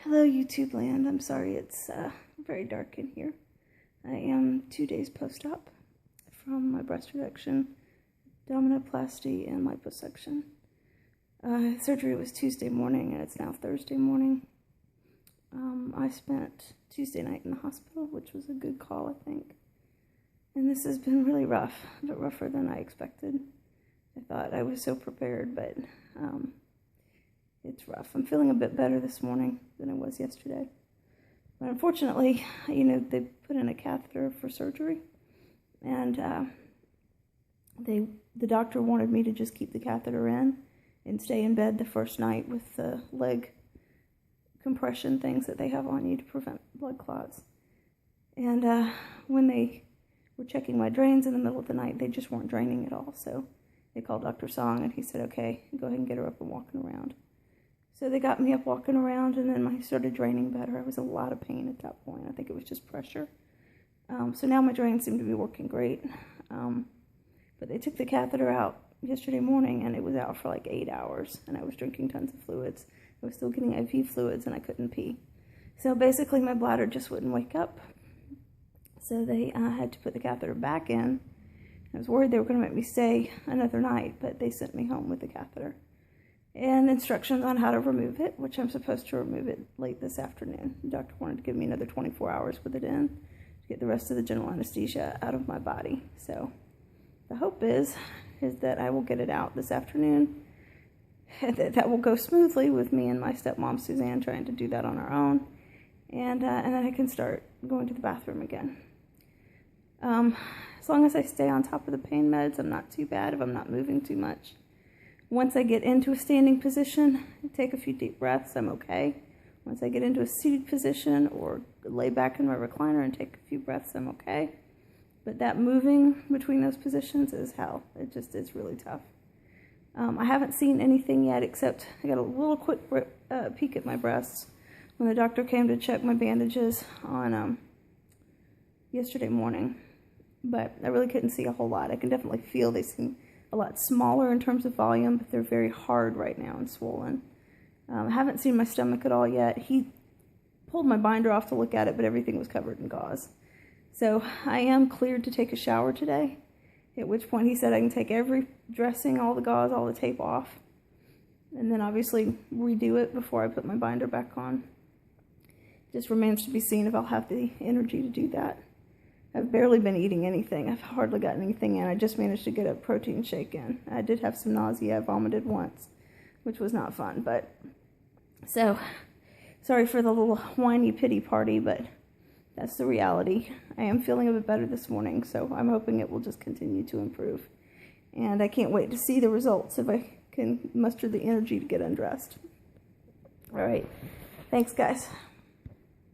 Hello YouTube land, I'm sorry it's very dark in here. I am 2 days post-op from my breast reduction, abdominoplasty, and liposuction. Surgery was Tuesday morning and it's now Thursday morning. I spent Tuesday night in the hospital, which was a good call, I think. And this has been really rough, a bit rougher than I expected. I thought I was so prepared, but it's rough. I'm feeling a bit better this morning than I was yesterday. But unfortunately, they put in a catheter for surgery. And the doctor wanted me to just keep the catheter in and stay in bed the first night with the leg compression things that they have on you to prevent blood clots. And when they were checking my drains in the middle of the night, they just weren't draining at all. So they called Dr. Song and he said, okay, go ahead and get her up and walking around. So they got me up walking around, and then I started draining better. I was in a lot of pain at that point. I think it was just pressure. So now my drains seem to be working great. But they took the catheter out yesterday morning, and it was out for like 8 hours, and I was drinking tons of fluids. I was still getting IV fluids, and I couldn't pee. So basically my bladder just wouldn't wake up. So they had to put the catheter back in. I was worried they were going to make me stay another night, but they sent me home with the catheter and instructions on how to remove it, which I'm supposed to remove it late this afternoon. The doctor wanted to give me another 24 hours with it in to get the rest of the general anesthesia out of my body. So the hope is that I will get it out this afternoon, and that will go smoothly with me and my stepmom Suzanne trying to do that on our own, and then I can start going to the bathroom again. As long as I stay on top of the pain meds, I'm not too bad if I'm not moving too much. Once I get into a standing position, take a few deep breaths, I'm okay. Once I get into a seated position or lay back in my recliner and take a few breaths, I'm okay. But that moving between those positions is hell. It just is really tough. I haven't seen anything yet, except I got a little quick peek at my breasts when the doctor came to check my bandages on yesterday morning. But I really couldn't see a whole lot. I can definitely feel they seem a lot smaller in terms of volume, but they're very hard right now and swollen. I haven't seen my stomach at all yet. He pulled my binder off to look at it, but everything was covered in gauze. So I am cleared to take a shower today, at which point he said I can take every dressing, all the gauze, all the tape off, and then obviously redo it before I put my binder back on. Just remains to be seen if I'll have the energy to do that. I've barely been eating anything. I've hardly gotten anything in. I just managed to get a protein shake in. I did have some nausea. I vomited once, which was not fun. But so, sorry for the little whiny pity party, but that's the reality. I am feeling a bit better this morning, so I'm hoping it will just continue to improve. And I can't wait to see the results if I can muster the energy to get undressed. All right. Thanks, guys.